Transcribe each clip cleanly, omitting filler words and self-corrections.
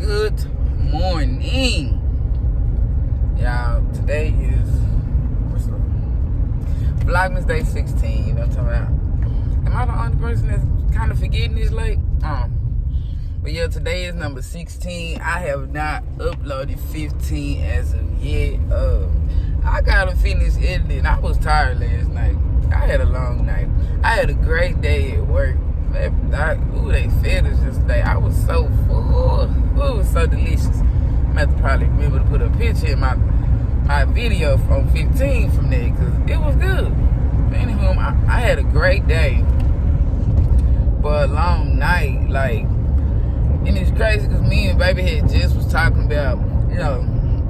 Good morning. Y'all, today is Vlogmas day 16. You know what I'm talking about? Am I the only person that's kind of forgetting this late? But yeah, today is number 16. I have not uploaded 15 as of yet. I gotta finish editing. I was tired last night. I had a long night. I had a great day at work. They fed us yesterday. I was so full. It was so delicious. I'm gonna have to probably remember to put a picture in my video from 15 from there, because it was good. Anywho, I had a great day, but a long night. Like, and it's crazy because me and baby had just was talking about, you know,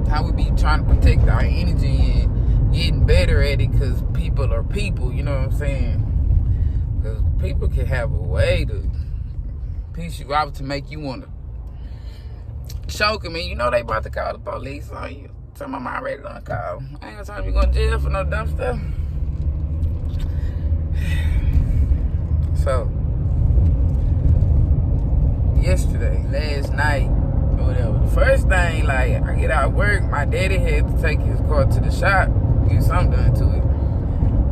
how we be trying to protect our energy and getting better at it, because people are people, you know what I'm saying? Because people can have a way to piss you off to make you want to choke them. And you know they about to call the police on you. Some of them already done call. I ain't got time to be going to jail for no dumb stuff. So, last night, or whatever, the first thing, like, I get out of work, my daddy had to take his car to the shop, get something done to it.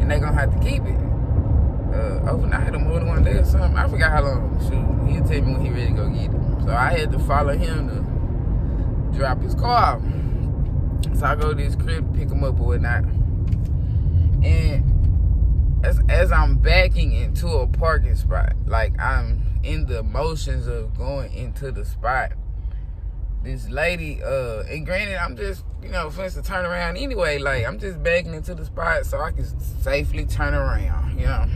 And they gonna have to keep it. Overnight or more than one day or something. I forgot how long. Shoot, he'll tell me when he ready to go get it. So I had to follow him to drop his car off. So I go to his crib to pick him up or whatnot. And as I'm backing into a parking spot, like I'm in the motions of going into the spot, this lady, and granted, I'm just, you know, finna to turn around anyway. Like, I'm just backing into the spot so I can safely turn around, you know.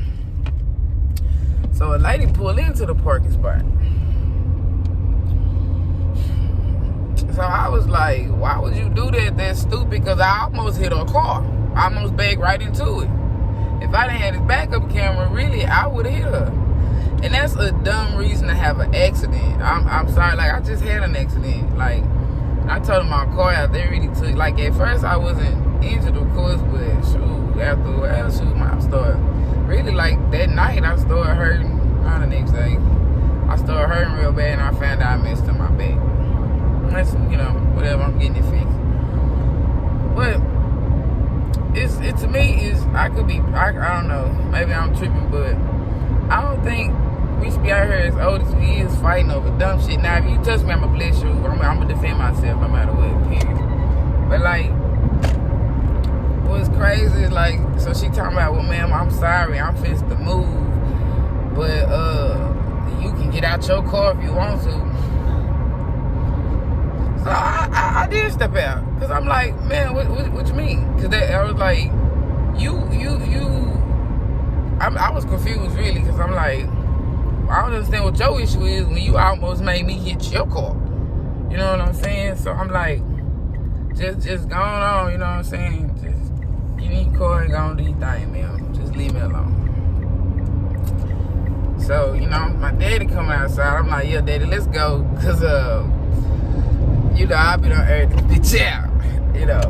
So a lady pulled into the parking spot. So I was like, why would you do that? That's stupid, because I almost hit her car. I almost backed right into it. If I didn't have this backup camera, really, I would have hit her. And that's a dumb reason to have an accident. I'm sorry, like, I just had an accident. Like, I told them my car out there really took, like, at first I wasn't injured, of course, but shoot, after a while, I started, really, like, that night, I started hurting. Not the next day, I started hurting real bad, and I found out I messed up my back. That's, you know, whatever, I'm getting it fixed. But it to me is, I don't know, maybe I'm tripping, but I don't think we should be out here as old as we is fighting over dumb shit. Now, if you touch me, I'ma bless you. I'm gonna defend myself no matter what, period. But like, what's crazy is, like, so she talking about, well, ma'am, I'm sorry, I'm fixed to move, but you can get out your car if you want to. So I did step out, because I'm like, man, what you mean? Because I was like, I was confused, really, because I'm like, I don't understand what your issue is when you almost made me hit your car. You know what I'm saying? So I'm like, just going on, you know what I'm saying? Just get in your car and go on do your thing, man. Just leave me alone. So, you know, my daddy coming outside. I'm like, yeah, daddy, let's go. Because, you know, I've been on earth to bitch out. You know,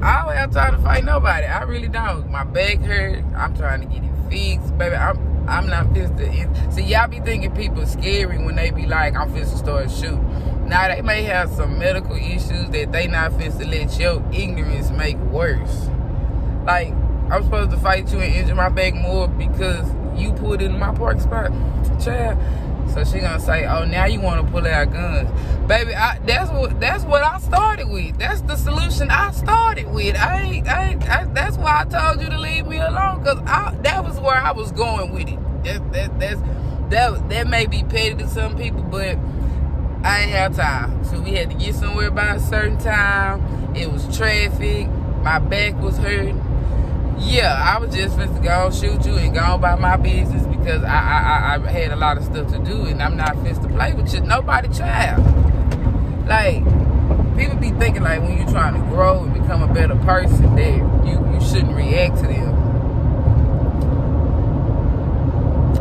I don't trying to fight nobody. I really don't. My back hurt. I'm trying to get it fixed. Baby, I'm not fixed to... See, y'all be thinking people scary when they be like, I'm fixed to start shooting. Now, they may have some medical issues that they not fixed to let your ignorance make worse. Like, I'm supposed to fight you and injure my back more because you put it in my park spot, child. So she gonna say, oh, now you want to pull out guns. Baby, that's what I started with. That's the solution I started with. That's why I told you to leave me alone, because that was where I was going with it. That may be petty to some people, but I ain't have time. So we had to get somewhere by a certain time. It was traffic. My back was hurting. Yeah, I was just supposed to go shoot you and go about my business, because I had a lot of stuff to do, and I'm not supposed to play with you, nobody child. Like, people be thinking like when you're trying to grow and become a better person that you shouldn't react to them.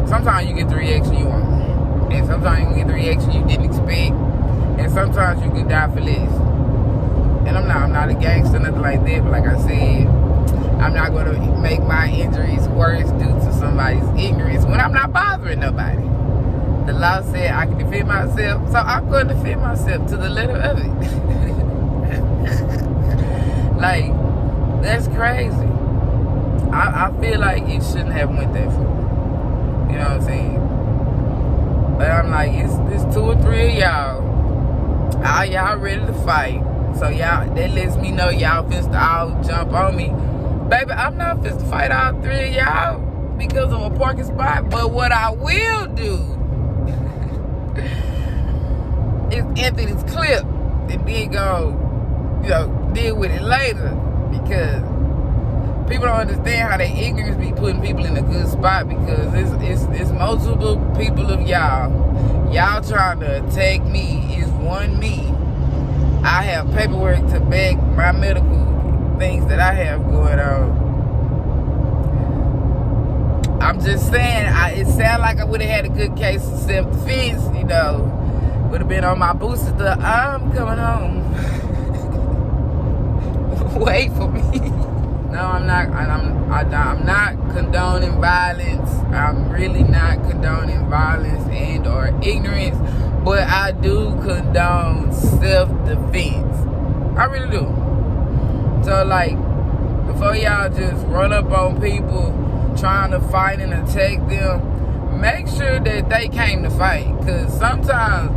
Sometimes you get the reaction you want, and sometimes you can get the reaction you didn't expect, and sometimes you can die for less. And I'm not a gangster, nothing like that, but like I said, I'm not going to make my injuries worse due to somebody's ignorance when I'm not bothering nobody. The law said I can defend myself, so I'm going to defend myself to the letter of it. Like, that's crazy. I feel like it shouldn't have went that far. You know what I'm saying? But I'm like, it's 2 or 3 of y'all. All y'all ready to fight. So y'all, that lets me know y'all finna all jump on me. Baby, I'm not finna fight all 3 of y'all because of a parking spot. But what I will do is empty this clip and then go, deal with it later. Because people don't understand how they ignorance be putting people in a good spot, because it's multiple people of y'all. Y'all trying to attack me. It's one me. I have paperwork to back my medical things that I have going on. I'm just saying, it sounded like I would have had a good case of self-defense, would have been on my booster. I'm coming home. Wait for me. No, I'm not. I'm not condoning violence. I'm really not condoning violence and or ignorance. But I do condone self-defense. I really do. So, like, before y'all just run up on people trying to fight and attack them, make sure that they came to fight. Because sometimes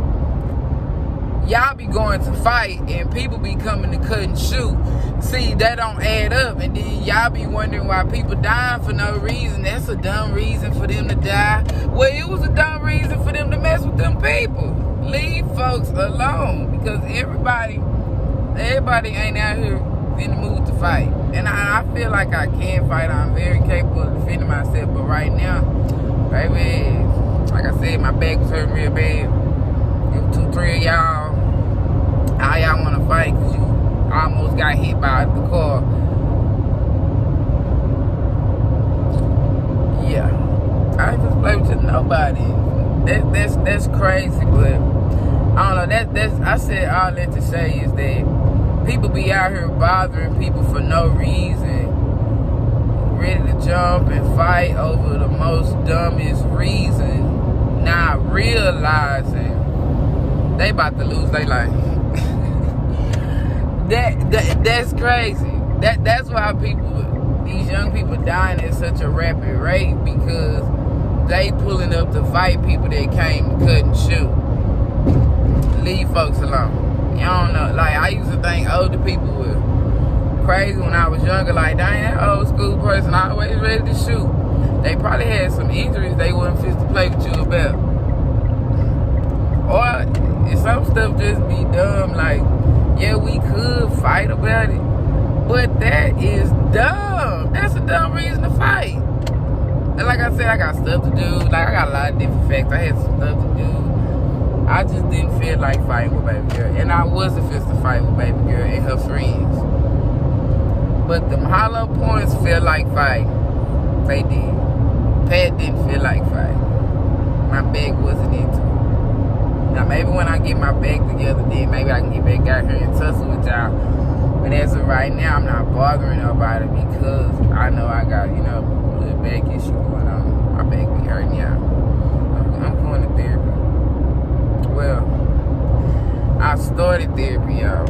y'all be going to fight and people be coming to cut and shoot. See, that don't add up. And then y'all be wondering why people dying for no reason. That's a dumb reason for them to die. Well, it was a dumb reason for them to mess with them people. Leave folks alone. Because everybody ain't out here in the mood to fight. And I feel like I can fight. I'm very capable of defending myself. But right now, baby, like I said, my back was hurting real bad. If 2, 3 of y'all, all y'all want to fight because you almost got hit by the car. Yeah, I ain't just play with nobody. That's crazy, but I don't know. That's I said all that to say is that people be out here bothering people for no reason, ready to jump and fight over the most dumbest reason, not realizing they about to lose their life. That's crazy. That's why these young people dying at such a rapid rate, because they pulling up to fight people that came to cut and shoot. Leave folks alone. You don't know. Like, I used to think older people were crazy when I was younger. Like, dang, that old school person always ready to shoot. They probably had some injuries they wasn't fit to play with you about. Or some stuff just be dumb, like, yeah, we could fight about it, but that is dumb. That's a dumb reason to fight. And like I said, I got stuff to do. Like, I got a lot of different facts. I had some stuff to do. I just didn't feel like fighting with baby girl. And I wasn't fit to fight with baby girl and her friends. But them hollow points felt like fighting. They did. Pat didn't feel like fighting. My back wasn't into it. Now, maybe when I get my back together, then maybe I can get back out here and tussle with y'all. But as of right now, I'm not bothering nobody because I know I got, a little back issue going on. My back be hurting, y'all. I'm going to therapy. Well, I started therapy, y'all.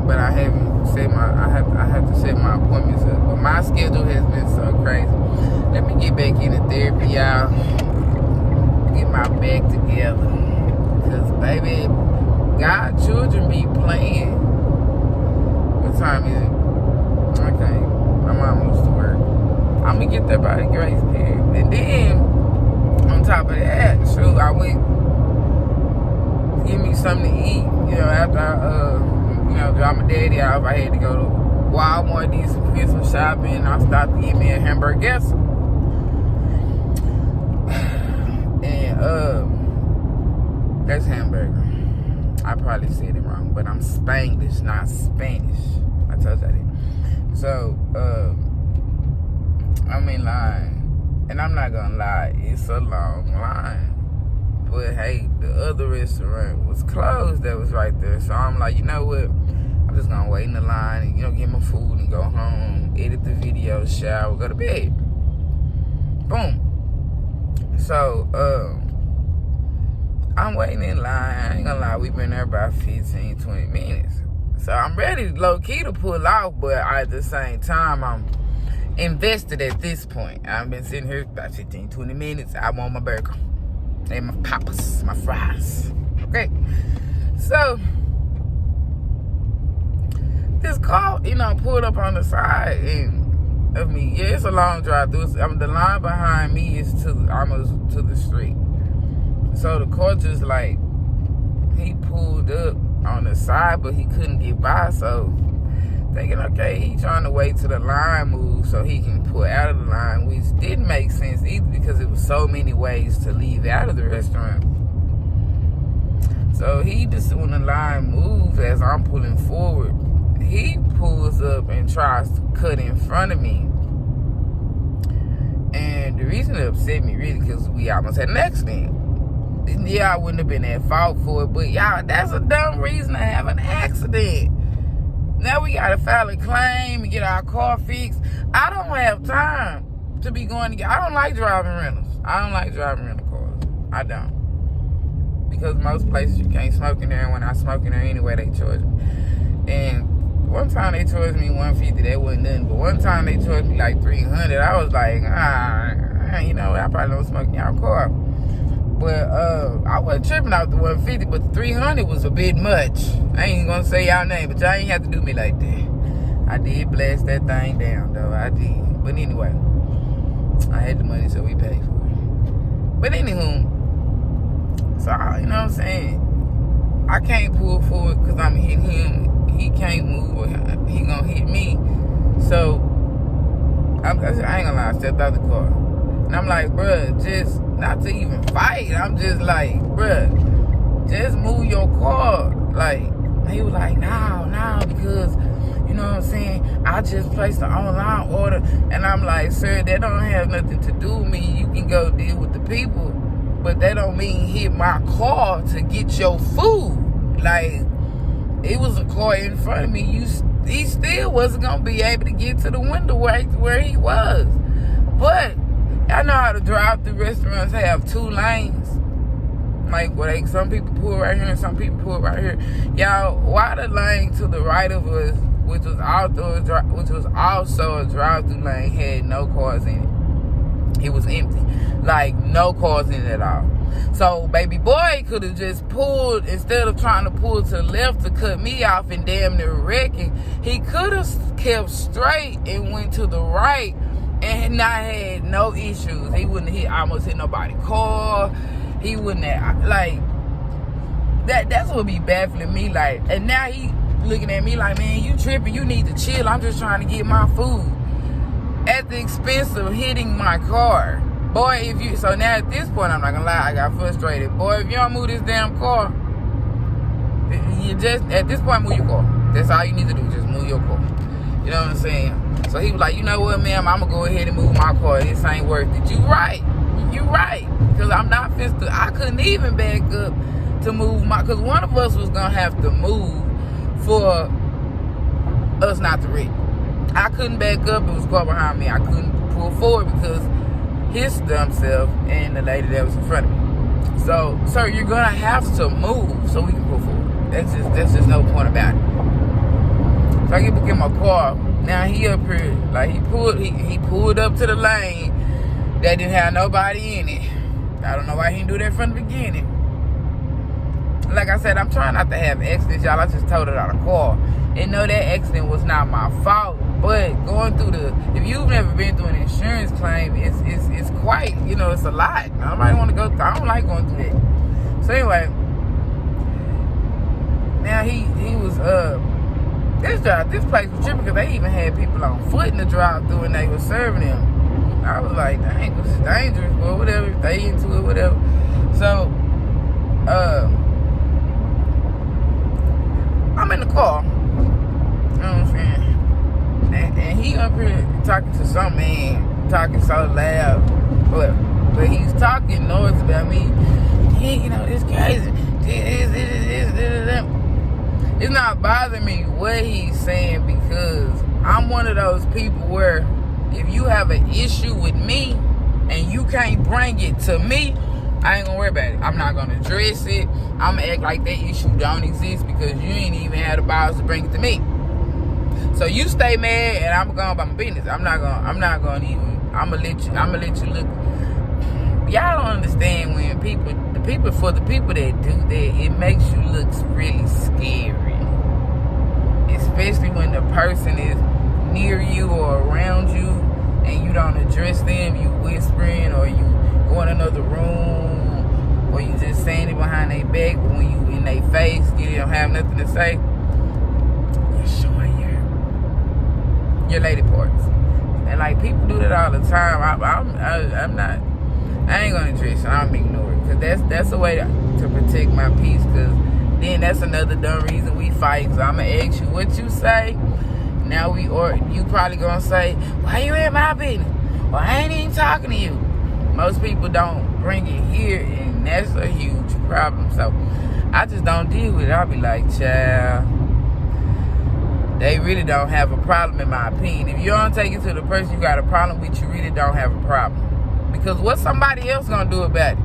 But I haven't set I have to set my appointments up. But my schedule has been so crazy. Let me get back into therapy, y'all. Get my back together, because baby, God children be playing. What time is it? Okay, I'm almost to work. I'm gonna get there by the grace period. And then on top of that, shoot, I went give me something to eat. After I drop my daddy off, I had to go to Walmart, did some Christmas shopping. I stopped to get me a hamburger. That's hamburger. I probably said it wrong, but I'm Spanglish, not Spanish. I told you that. So, I'm in line. And I'm not gonna lie, it's a long line. But hey, the other restaurant was closed that was right there. So I'm like, you know what? I'm just gonna wait in the line and, get my food and go home, edit the video, shower, go to bed. Boom. So, I'm waiting in line. I ain't gonna lie, we've been there about 15, 20 minutes. So I'm ready, low-key, to pull off, but at the same time, I'm invested at this point. I've been sitting here about 15, 20 minutes. I want my burger and my poppers, my fries. Okay. So, this car, pulled up on the side of me. Yeah, it's a long drive through. The line behind me is almost to the street. So the car just he pulled up on the side, but he couldn't get by. So thinking, okay, he trying to wait till the line moves so he can pull out of the line, which didn't make sense either because it was so many ways to leave out of the restaurant. So he just, when the line moves as I'm pulling forward, he pulls up and tries to cut in front of me. And the reason it upset me really because we almost had an accident. Yeah, I wouldn't have been at fault for it, but y'all, that's a dumb reason to have an accident. Now we gotta file a claim and get our car fixed. I don't have time to be going to get. I don't like driving rentals. I don't like driving rental cars. I don't. Because most places you can't smoke in there, and when I smoke in there anyway, they charge me. And one time they charged me $150, that wasn't nothing. But one time they charged me like $300. I was like, I probably don't smoke in your car. But I wasn't tripping out the $150, but the $300 was a bit much. I ain't gonna say y'all name, but y'all ain't have to do me like that. I did blast that thing down, though. I did. But anyway, I had the money, so we paid for it. But anywho, so, you know what I'm saying? I can't pull forward because I'm hitting him. He can't move or he gonna hit me. So, I ain't gonna lie, I stepped out the car. And I'm like, bruh, just not to even fight. I'm just like, bruh, just move your car. He was like, no, because, you know what I'm saying? I just placed an online order. And I'm like, sir, that don't have nothing to do with me. You can go deal with the people. But that don't mean hit my car to get your food. It was a car in front of me. He still wasn't going to be able to get to the window where he was. But I know how to drive through restaurants have 2 lanes. Some people pull right here and some people pull right here. Y'all, why the lane to the right of us, which was also a drive-through lane, had no cars in it? It was empty. No cars in it at all. So, baby boy could have just pulled, instead of trying to pull to the left to cut me off and damn near wrecking, he could have kept straight and went to the right and not had no issues. He wouldn't have almost hit nobody's car. He wouldn't have, that's what be baffling me, and now he looking at me like, man, you tripping, you need to chill, I'm just trying to get my food. At the expense of hitting my car. Boy, so now at this point, I'm not gonna lie, I got frustrated. Boy, if you don't move this damn car, at this point, move your car. That's all you need to do, just move your car. You know what I'm saying? So he was like, you know what, ma'am, I'm gonna go ahead and move my car. This ain't worth it. You right. Because I'm not I couldn't even back up to move because one of us was gonna have to move for us not to wreck. I couldn't back up. It was a car behind me. I couldn't pull forward because his dumb self and the lady that was in front of me. So, sir, you're gonna have to move so we can pull forward. That's just no point about it. So I get back in my car. Now he up here, he pulled up to the lane that didn't have nobody in it. I don't know why he didn't do that from the beginning. Like I said, I'm trying not to have accidents, y'all. I just totaled out a car. And no, that accident was not my fault. But going through if you've never been through an insurance claim, it's quite, it's a lot. Nobody want to go through. I don't like going through that. So anyway, now he was this place was tripping because they even had people on foot in the drive-thru and they were serving them. I was like, dang, this is dangerous, but whatever, they into it, whatever. So, I'm in the car, you know what I'm saying? And he up here talking to some man, talking so loud, but he's talking noise about me. Yeah, it's crazy. It's not bothering me what he's saying because I'm one of those people where if you have an issue with me and you can't bring it to me, I ain't gonna worry about it. I'm not gonna address it. I'm gonna act like that issue don't exist because you ain't even had the balls to bring it to me. So you stay mad and I'm going about my business. I'm not gonna even, I'm gonna let you look. Y'all don't understand when for the people that do that, it makes you look really scary. Especially when the person is near you or around you and you don't address them, you whispering or you go in another room or you just saying it behind their back, but when you in their face, you don't have nothing to say. You're showing your lady parts. And like people do that all the time. I ain't gonna address it. I'm ignore it because that's a way to protect my peace. Because then that's another dumb reason we fight. So I'm gonna ask you what you say. Now you probably gonna say, why you in my business? Well, I ain't even talking to you. Most people don't bring it here, and that's a huge problem. So I just don't deal with it. I'll be like, child, they really don't have a problem in my opinion. If you don't take it to the person you got a problem with, you really don't have a problem. Because what's somebody else gonna do about it?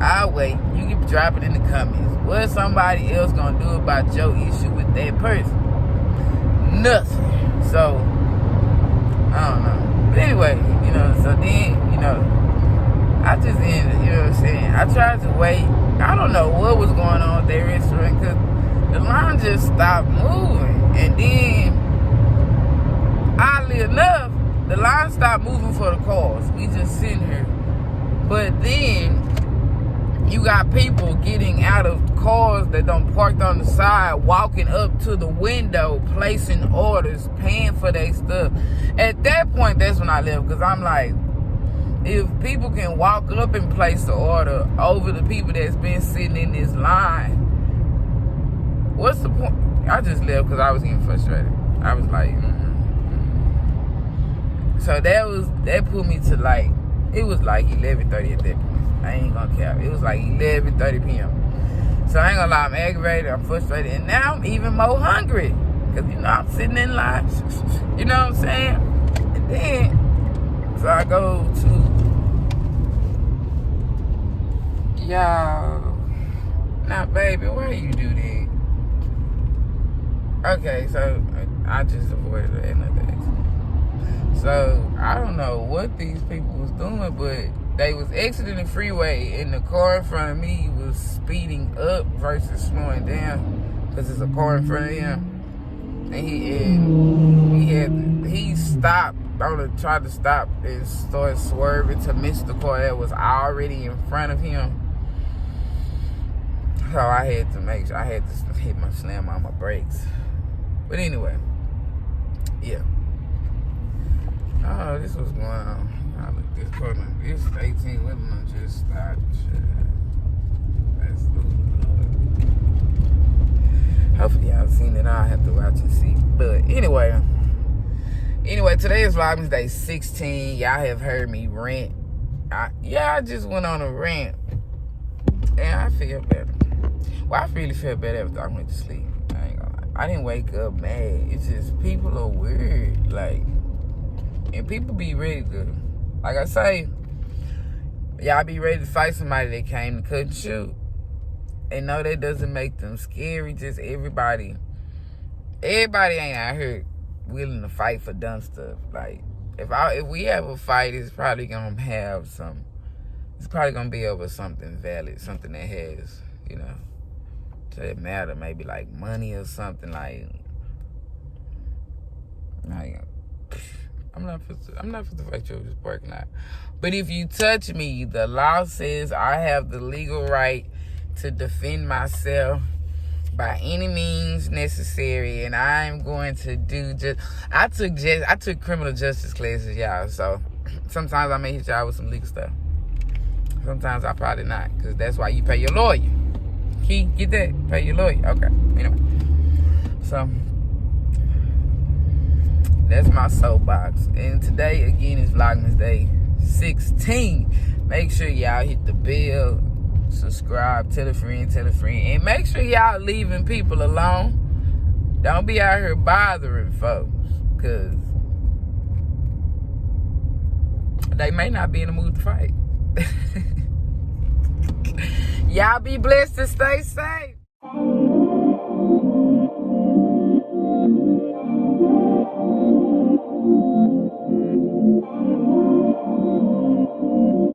I'll wait. You can drop it in the comments. What's somebody else gonna do about your issue with that person? Nothing. So, I don't know. But anyway, so then, I just ended, you know what I'm saying? I tried to wait. I don't know what was going on with their restaurant because the line just stopped moving. And then, oddly enough, the line stopped moving for the cars. We just sitting here. But then, you got people getting out of cars that don't parked on the side, walking up to the window, placing orders, paying for their stuff. At that point, that's when I left. Because I'm like, if people can walk up and place the order over the people that's been sitting in this line, what's the point? I just left because I was getting frustrated. I was like, So that put me to like, it was like 11:30 at that point. I ain't gonna cap. It was like 11:30 p.m. So I ain't gonna lie, I'm aggravated, I'm frustrated, and now I'm even more hungry. Because, I'm sitting in line. You know what I'm saying? And then, so I go to, y'all, now baby, why you do that? Okay, so I just avoided another accident. So I don't know what these people was doing, but they was exiting the freeway and the car in front of me was speeding up versus slowing down because there's a car in front of him. And he stopped, tried to stop and started swerving to miss the car that was already in front of him. So I had to make sure, I had to slam on my brakes. But anyway, yeah. Oh, this was going on. I look this corner. This 18 women just stopped. That's hopefully y'all seen it. I'll have to watch and see. But anyway, today is Vlogmas Day 16. Y'all have heard me rant. I just went on a rant. And I feel better. Well, I really feel better after I went to sleep. I ain't gonna lie. I didn't wake up mad. It's just people are weird. Like, and people be ready to, like I say, y'all be ready to fight somebody that came and couldn't shoot. And no, that doesn't make them scary. Just everybody ain't out here willing to fight for dumb stuff. Like, if we have a fight, it's probably gonna be over something valid, something that has, that matter, maybe like money or something. Like I'm not for to fight you over this parking lot. But if you touch me, the law says I have the legal right to defend myself by any means necessary, and I'm going to do I took criminal justice classes, y'all. So sometimes I may hit y'all with some legal stuff. Sometimes I probably not, because that's why you pay your lawyer. Key, get that? Pay your lawyer. Okay. Anyway, so that's my soapbox. And today, again, is Vlogmas Day 16. Make sure y'all hit the bell, subscribe, tell a friend, and make sure y'all leaving people alone. Don't be out here bothering folks, because they may not be in the mood to fight. Y'all be blessed and stay safe.